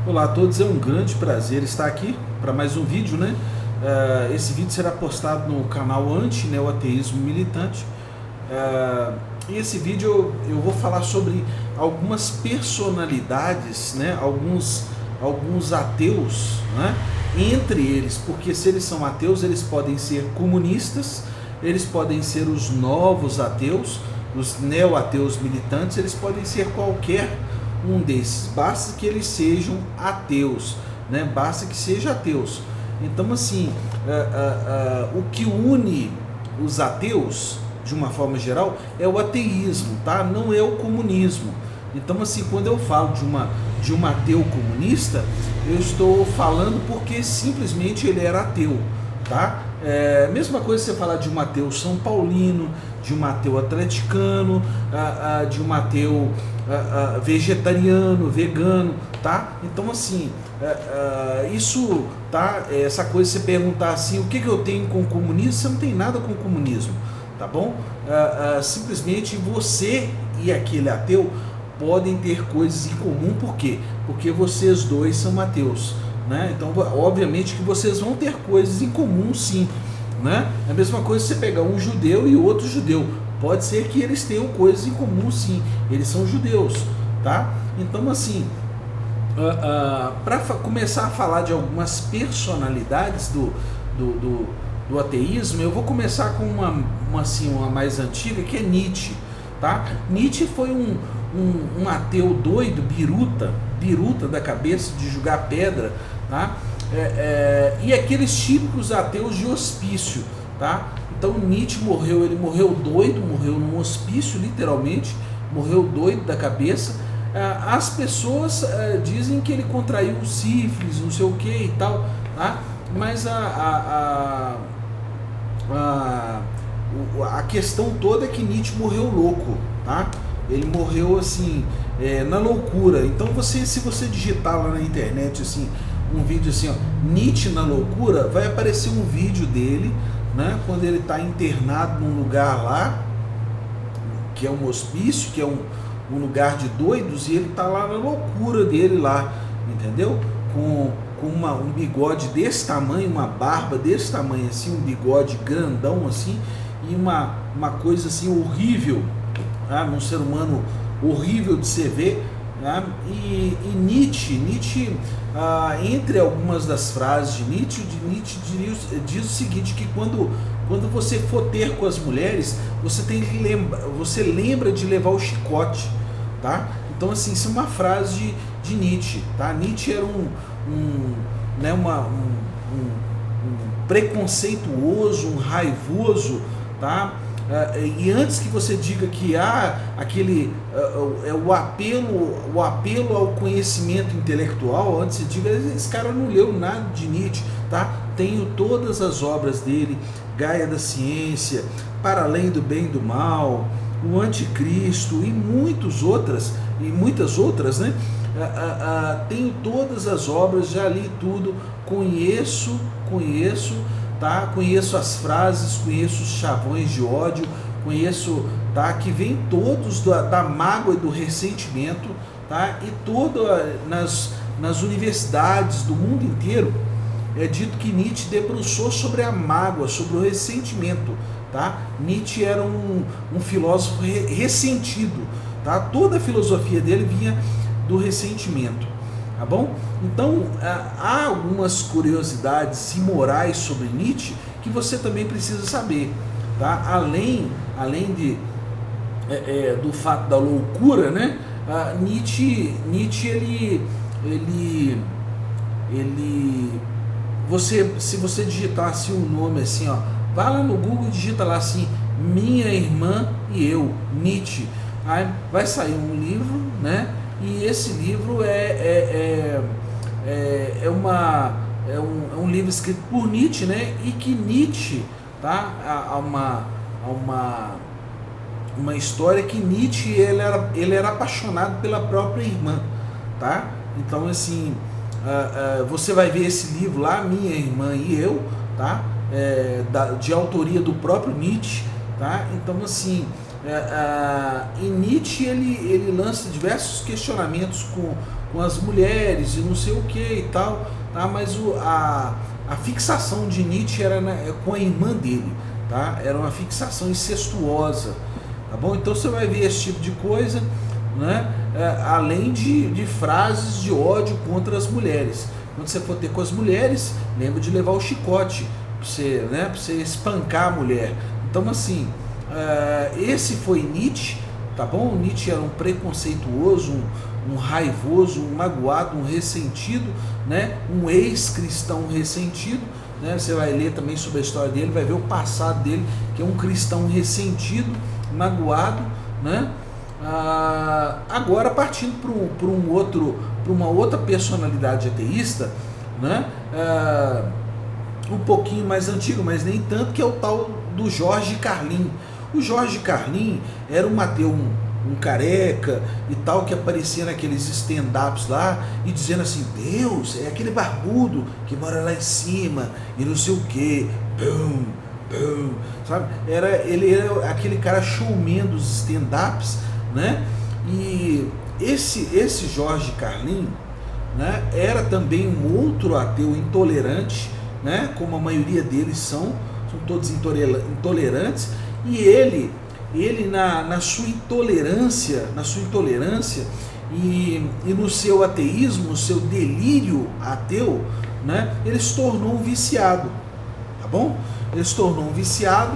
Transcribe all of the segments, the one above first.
Olá a todos, é um grande prazer estar aqui para mais um vídeo, né? Esse vídeo será postado no canal Anti-Neoateísmo Militante. E esse vídeo eu vou falar sobre algumas personalidades, né? Alguns ateus, né? Entre eles, porque se eles são ateus, eles podem ser comunistas, eles podem ser os novos ateus, os neo-ateus militantes, eles podem ser qualquer um desses, basta que eles sejam ateus, né? Basta que sejam ateus. Então, assim, o que une os ateus, de uma forma geral, é o ateísmo, tá? Não é o comunismo. Então, assim, quando eu falo de um ateu comunista, eu estou falando porque simplesmente ele era ateu, tá? Mesma coisa você falar de um ateu São Paulino, de um ateu atleticano, de um ateu vegetariano, vegano, tá? Então, assim, isso, tá? Essa coisa de você perguntar assim, o que eu tenho com o comunismo, você não tem nada com o comunismo, tá bom? Simplesmente você e aquele ateu podem ter coisas em comum, por quê? Porque vocês dois são ateus, né? Então, obviamente que vocês vão ter coisas em comum, sim, né? É a mesma coisa você pegar um judeu e outro judeu, pode ser que eles tenham coisas em comum, sim, eles são judeus, tá? Então, assim, para começar a falar de algumas personalidades do ateísmo, eu vou começar com uma mais antiga, que é Nietzsche, tá? Nietzsche foi um ateu doido, biruta da cabeça, de jogar pedra, tá? E aqueles típicos ateus de hospício, tá? Então Nietzsche morreu, ele morreu doido, morreu num hospício, literalmente, morreu doido da cabeça. As pessoas dizem que ele contraiu sífilis, não sei o que e tal, tá? Mas a questão toda é que Nietzsche morreu louco, tá? Ele morreu assim, na loucura. Então se você digitar lá na internet assim, um vídeo assim, ó, Nietzsche na loucura, vai aparecer um vídeo dele, né, quando ele está internado num lugar lá, que é um hospício, que é um lugar de doidos, e ele está lá na loucura dele lá, entendeu? Com um bigode desse tamanho, uma barba desse tamanho assim, um bigode grandão assim, e uma coisa assim horrível, tá? Um ser humano horrível de se ver, tá? E Nietzsche, entre algumas das frases de Nietzsche diz o seguinte, que quando você for ter com as mulheres, você lembra de levar o chicote, tá? Então, assim, isso é uma frase de Nietzsche, tá? Nietzsche era um preconceituoso, um raivoso, tá? E antes que você diga que aquele o apelo ao conhecimento intelectual, antes você diga, esse cara não leu nada de Nietzsche, tá? Tenho todas as obras dele, Gaia da Ciência, Para Além do Bem e do Mal, O Anticristo e muitas outras, né? Tenho todas as obras, já li tudo, conheço, tá? Conheço as frases, conheço os chavões de ódio, conheço, tá? Que vem todos da mágoa e do ressentimento, tá? E nas universidades do mundo inteiro é dito que Nietzsche debruçou sobre a mágoa, sobre o ressentimento, tá? Nietzsche era um filósofo ressentido, tá? Toda a filosofia dele vinha do ressentimento, tá bom? Então, há algumas curiosidades imorais sobre Nietzsche que você também precisa saber, tá? Além do fato da loucura, né? Nietzsche se você digitar assim um nome assim, ó, vai lá no Google e digita lá assim, Minha Irmã e Eu, Nietzsche, aí vai sair um livro, né? E esse livro é um livro escrito por Nietzsche, né? E que Nietzsche, tá? Há uma história que Nietzsche ele era apaixonado pela própria irmã, tá? Então, assim, você vai ver esse livro lá, Minha Irmã e Eu, tá? De autoria do próprio Nietzsche, tá? Então, assim, E Nietzsche ele lança diversos questionamentos com as mulheres e não sei o que e tal, tá? Mas a fixação de Nietzsche era com a irmã dele, tá? Era uma fixação incestuosa, tá bom? Então você vai ver esse tipo de coisa, né? Além de frases de ódio contra as mulheres. Quando você for ter com as mulheres, lembra de levar o chicote para você, né? Para você espancar a mulher. Então assim, esse foi Nietzsche, tá bom? Nietzsche era um preconceituoso, um raivoso, um magoado, um ressentido, né? Um ex-cristão ressentido, né? Você vai ler também sobre a história dele, vai ver o passado dele, que é um cristão ressentido, magoado, né? Agora partindo para uma outra personalidade ateísta, né? Um pouquinho mais antigo, mas nem tanto, que é o tal do Jorge Carlin. O Jorge Carlin era um ateu, um careca e tal, que aparecia naqueles stand-ups lá e dizendo assim: Deus é aquele barbudo que mora lá em cima e não sei o que, bum, bum, sabe? Ele era aquele cara showman dos stand-ups, né? E esse Jorge Carlin, né, era também um outro ateu intolerante, né? Como a maioria deles são todos intolerantes, e ele na sua intolerância e no seu ateísmo, no seu delírio ateu, né, ele se tornou um viciado, tá bom? Ele se tornou um viciado,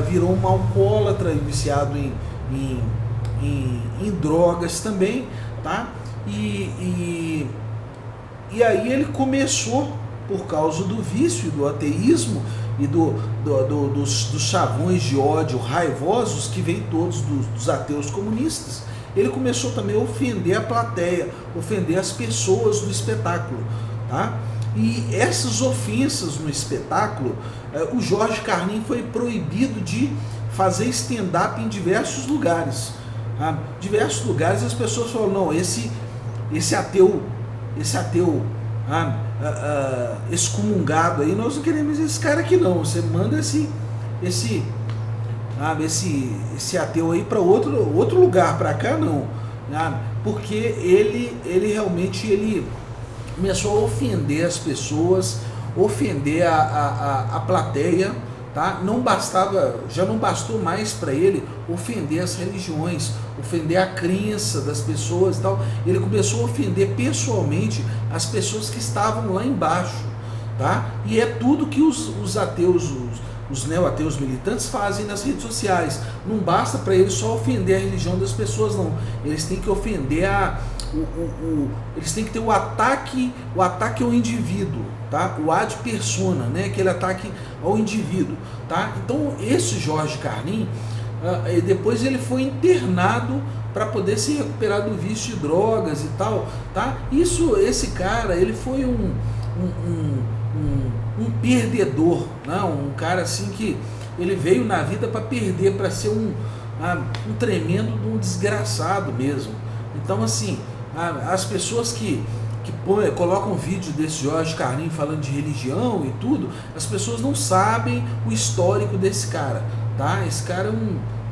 virou um alcoólatra, viciado em drogas também, tá? E aí ele começou, por causa do vício e do ateísmo e dos chavões de ódio raivosos que vêm todos dos ateus comunistas, ele começou também a ofender a plateia, ofender as pessoas do espetáculo, tá? E essas ofensas no espetáculo, o Jorge Carlin foi proibido de fazer stand-up em diversos lugares. Tá? Diversos lugares as pessoas falam: não, esse ateu excomungado aí, nós não queremos esse cara aqui não, você manda esse ateu aí para outro lugar, para cá não, porque ele realmente começou a ofender as pessoas, ofender a plateia, tá? Já não bastou mais para ele ofender as religiões, ofender a crença das pessoas e tal. Ele começou a ofender pessoalmente as pessoas que estavam lá embaixo, tá? E é tudo que os ateus, os neo-ateus militantes fazem nas redes sociais. Não basta para eles só ofender a religião das pessoas, não. Eles têm que ofender eles têm que ter o ataque ao indivíduo, tá? O ad persona, né? Aquele ataque ao indivíduo, tá? Então esse Jorge Carlin, depois ele foi internado para poder se recuperar do vício de drogas e tal, tá? Esse cara, ele foi um perdedor, né? Um cara assim que ele veio na vida para perder, para ser um tremendo desgraçado mesmo. Então assim, as pessoas que colocam vídeo desse Jorge Carlin falando de religião e tudo, as pessoas não sabem o histórico desse cara, tá? Esse cara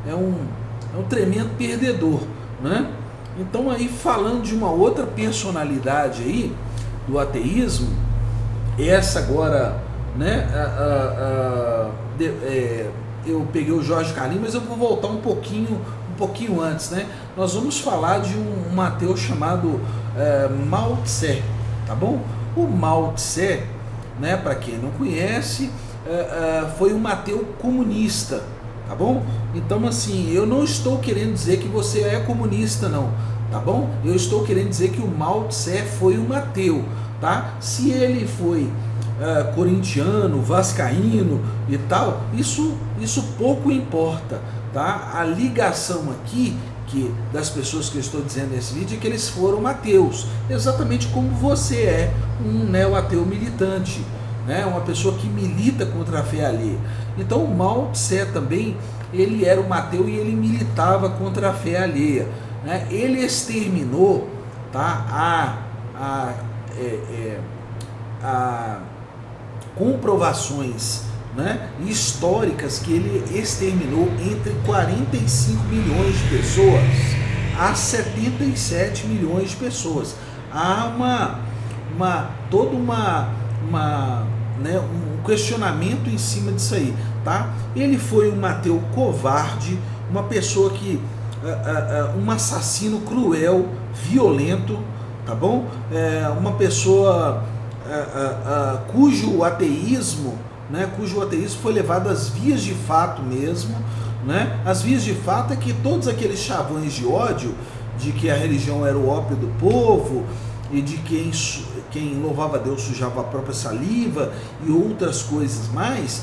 é um tremendo perdedor, né? Então aí, falando de uma outra personalidade aí do ateísmo, essa agora, né? Eu peguei o Jorge Carlin, mas eu vou voltar um pouquinho antes, né? Nós vamos falar de um ateu chamado Mao Tse, tá bom? O Mao Tse, né, para quem não conhece, foi um ateu comunista, tá bom? Então assim, eu não estou querendo dizer que você é comunista não, tá bom? Eu estou querendo dizer que o Mao Tse foi um ateu, tá? Se ele foi corintiano, vascaíno e tal, isso pouco importa, tá? A ligação aqui das pessoas que eu estou dizendo nesse vídeo é que eles foram ateus, exatamente como você é um neo-ateu militante, né? Uma pessoa que milita contra a fé alheia. Então o Mao Tse também, ele era um ateu e ele militava contra a fé alheia, né? Ele exterminou, tá? Comprovações né, históricas que ele exterminou entre 45 milhões de pessoas a 77 milhões de pessoas. Há todo né, um questionamento em cima disso aí, tá? Ele foi um ateu covarde, uma pessoa que um assassino cruel, violento, tá bom? Uma pessoa cujo ateísmo foi levado às vias de fato mesmo, né? As vias de fato é que todos aqueles chavões de ódio, de que a religião era o ópio do povo, e de quem louvava a Deus sujava a própria saliva e outras coisas mais,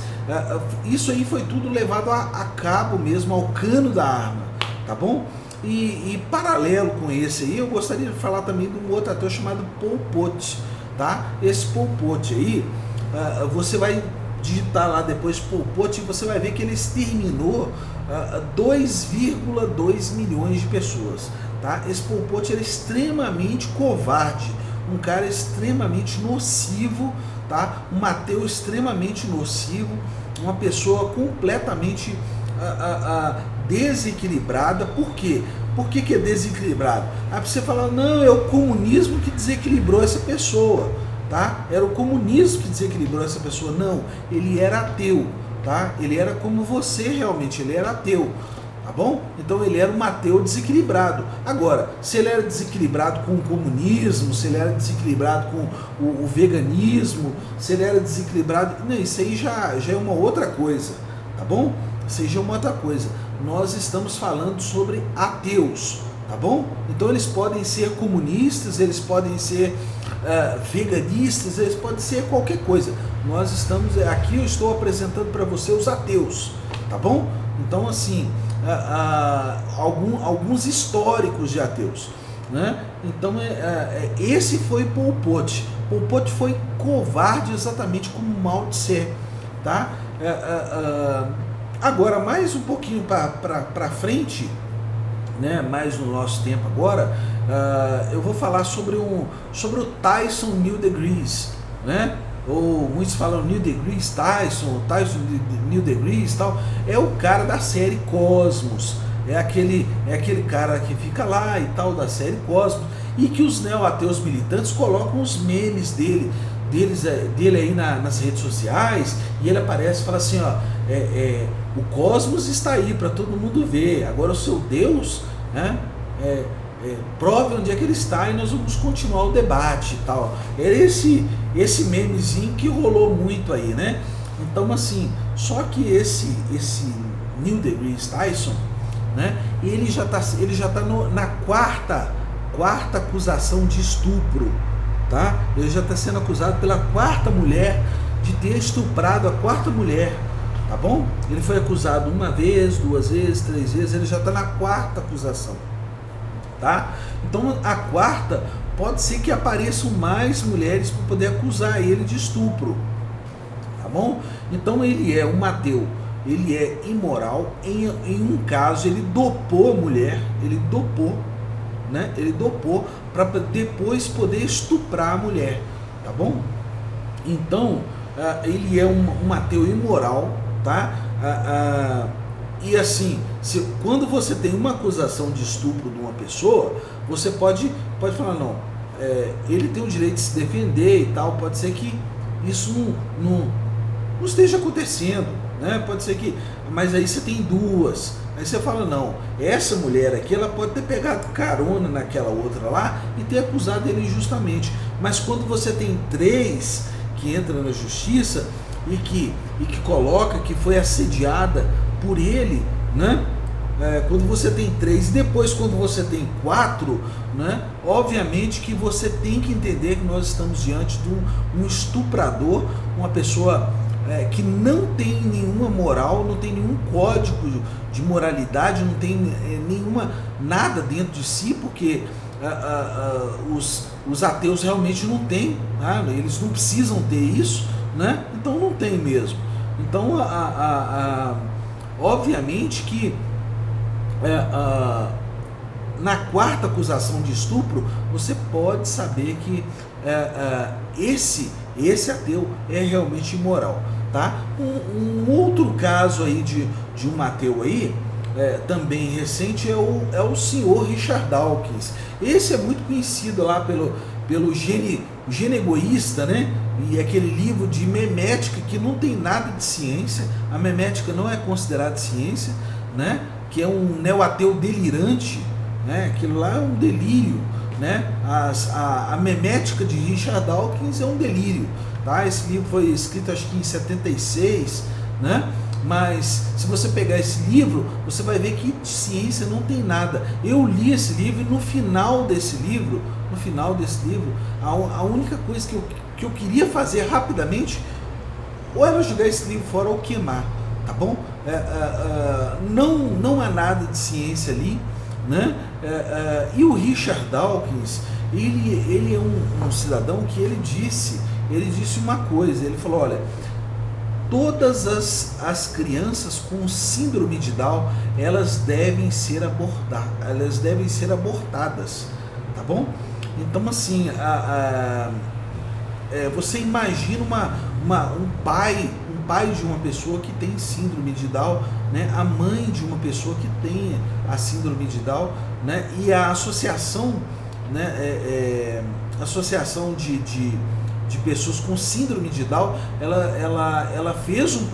isso aí foi tudo levado a cabo mesmo, ao cano da arma, tá bom? E paralelo com esse aí, eu gostaria de falar também de um outro ateu chamado Pol Pot, tá? Esse Pol Pot aí, você vai digitar lá depois Pol Pot e você vai ver que ele exterminou 2,2 milhões de pessoas, tá? Esse Pol Pot era extremamente covarde, um cara extremamente nocivo, tá? Um ateu extremamente nocivo, uma pessoa completamente desequilibrada. Por quê? Por que é desequilibrado? Aí você fala, não, é o comunismo que desequilibrou essa pessoa, tá? Era o comunismo que desequilibrou essa pessoa. Não, ele era ateu, tá? Ele era como você realmente, ele era ateu, tá bom? Então ele era um ateu desequilibrado. Agora, se ele era desequilibrado com o comunismo, se ele era desequilibrado com o veganismo, se ele era desequilibrado... Não, isso aí já é uma outra coisa, tá bom? Isso aí já é uma outra coisa. Nós estamos falando sobre ateus, tá bom? Então eles podem ser comunistas, eles podem ser veganistas, eles podem ser qualquer coisa. Nós estamos aqui, eu estou apresentando para você os ateus, tá bom? Então assim, alguns históricos de ateus, né? Então esse foi Pol Pot. Pol Pot foi covarde exatamente como Mao Tse, tá? Agora, mais um pouquinho para frente, né, mais no nosso tempo agora, eu vou falar sobre o Tyson Neil deGrasse, né? Ou muitos falam Neil deGrasse Tyson Neil deGrasse tal. É o cara da série Cosmos, é aquele cara que fica lá e tal, da série Cosmos, e que os neo-ateus militantes colocam os memes dele aí nas redes sociais, e ele aparece e fala assim, ó, o cosmos está aí para todo mundo ver, agora o seu Deus, né, prove onde é que ele está e nós vamos continuar o debate e tal. Era esse memezinho que rolou muito aí, né? Então assim, só que esse Neil deGrasse Tyson, né, ele já tá na quarta acusação de estupro, tá? Ele já está sendo acusado pela quarta mulher de ter estuprado a quarta mulher, tá bom? Ele foi acusado uma vez, 2 vezes, 3 vezes, ele já está na quarta acusação, tá? Então a quarta pode ser que apareçam mais mulheres para poder acusar ele de estupro, tá bom? Então ele é um ateu, ele é imoral. Em um caso ele dopou a mulher, ele dopou para depois poder estuprar a mulher, tá bom? Então ele é um ateu imoral, tá? E assim, quando você tem uma acusação de estupro de uma pessoa, você pode falar, não, ele tem o direito de se defender e tal, pode ser que isso não esteja acontecendo, né? Pode ser que, mas aí você tem duas. Aí você fala, não, essa mulher aqui, ela pode ter pegado carona naquela outra lá e ter acusado ele injustamente. Mas quando você tem 3 que entram na justiça e que coloca que foi assediada por ele, né? Quando você tem 3 e depois quando você tem 4, né? Obviamente que você tem que entender que nós estamos diante de um estuprador, uma pessoa que não tem nenhuma moral, não tem nenhum código de moralidade, não tem nada dentro de si, porque os ateus realmente não têm, tá? Eles não precisam ter isso, né? Então não tem mesmo. Então obviamente que na quarta acusação de estupro você pode saber que esse ateu é realmente imoral. tá? Um outro caso aí de um ateu aí, também recente, é o senhor Richard Dawkins. Esse é muito conhecido lá pelo Gene Egoísta, né? E aquele livro de memética que não tem nada de ciência. A memética não é considerada ciência, né? Que é um neo-ateu delirante, né? Aquilo lá é um delírio, né? A memética de Richard Dawkins é um delírio, tá? Esse livro foi escrito acho que em 76, né? Mas se você pegar esse livro, você vai ver que de ciência não tem nada. Eu li esse livro e no final desse livro, a única coisa que eu queria fazer rapidamente, ou era jogar esse livro fora ou queimar, tá bom? Não há nada de ciência ali, né? E o Richard Dawkins, ele é um cidadão que ele disse uma coisa, ele falou, olha, todas as crianças com síndrome de Down, elas devem ser abortadas, tá bom? Então assim, você imagina um pai de uma pessoa que tem síndrome de Down, né? A mãe de uma pessoa que tem a síndrome de Down, né? E a associação, né? Associação de pessoas com síndrome de Down, ela fez um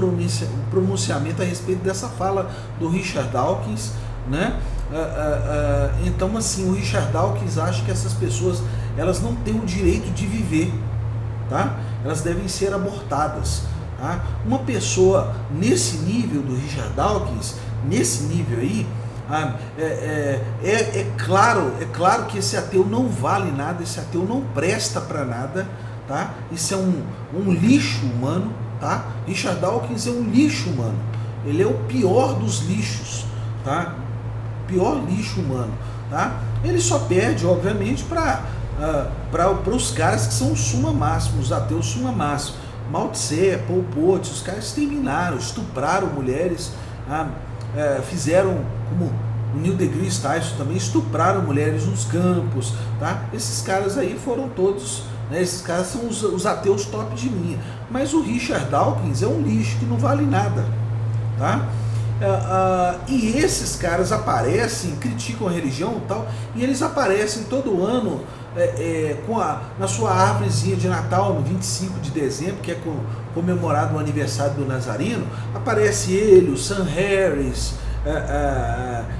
pronunciamento a respeito dessa fala do Richard Dawkins, né? Então assim, o Richard Dawkins acha que essas pessoas, elas não têm o direito de viver, tá? Elas devem ser abortadas, tá? Uma pessoa nesse nível do Richard Dawkins, nesse nível aí, é claro que esse ateu não vale nada, esse ateu não presta para nada, tá? Isso é um lixo humano, tá? Richard Dawkins é um lixo humano, ele é o pior dos lixos, tá? Pior lixo humano, tá? Ele só perde, obviamente, para os caras que são suma máximo, os ateus suma máximo. Mao Tse, Pol Pot, os caras exterminaram, estupraram mulheres, fizeram como o Neil deGrasse Tyson também, estupraram mulheres nos campos, tá? Esses caras aí foram todos, né, esses caras são os ateus top de linha. Mas o Richard Dawkins é um lixo que não vale nada, tá? E esses caras aparecem, criticam a religião e tal, e eles aparecem todo ano na sua árvorezinha de Natal, no 25 de dezembro, que é comemorado o aniversário do Nazareno. Aparece ele, o Sam Harris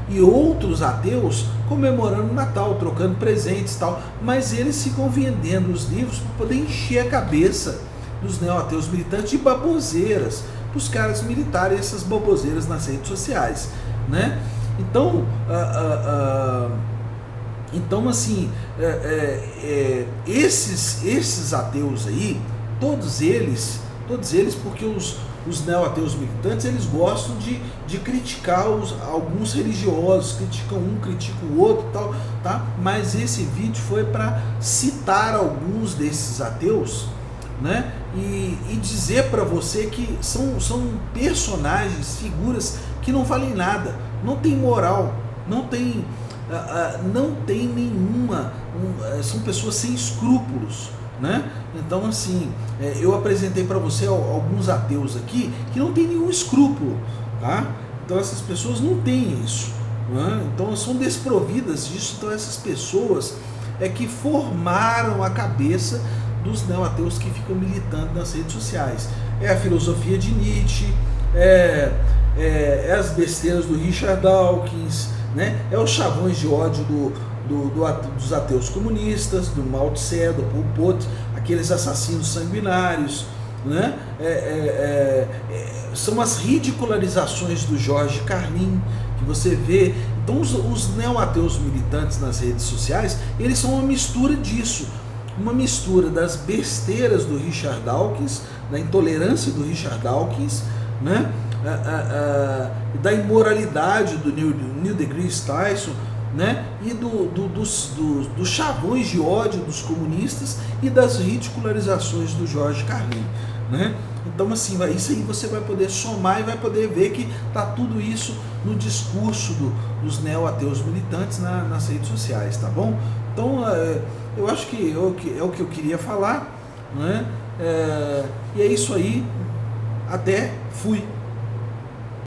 e outros ateus comemorando o Natal, trocando presentes e tal, mas eles ficam vendendo os livros para poder encher a cabeça dos neo-ateus militantes de baboseiras, para os caras militarem essas baboseiras nas redes sociais, né? Então assim, esses ateus aí, todos eles, porque os neo-ateus militantes, eles gostam de criticar alguns religiosos, criticam um, criticam o outro, tal, tá? Mas esse vídeo foi para citar alguns desses ateus, né? E dizer para você que são personagens, figuras que não valem nada, não tem moral, não tem nenhuma, são pessoas sem escrúpulos, né? Então assim, eu apresentei para você alguns ateus aqui que não tem nenhum escrúpulo, tá? Então essas pessoas não têm isso, né? Então são desprovidas disso. Então essas pessoas que formaram a cabeça dos neo-ateus que ficam militando nas redes sociais. É a filosofia de Nietzsche, as besteiras do Richard Dawkins, né? É os chavões de ódio dos ateus comunistas, do Mao Tse, do Pol Pot, aqueles assassinos sanguinários, né? São as ridicularizações do Jorge Carlin que você vê. Então os neo-ateus militantes nas redes sociais, eles são uma mistura disso, uma mistura das besteiras do Richard Dawkins, da intolerância do Richard Dawkins, né? Da imoralidade do Neil deGrasse Tyson, né? E dos chavões de ódio dos comunistas e das ridicularizações do Jorge Carlin, né? Então assim, isso aí você vai poder somar e vai poder ver que tá tudo isso no discurso dos neo-ateus militantes nas redes sociais, tá bom? Então eu acho que é o que eu queria falar, né? E é isso aí. Até fui.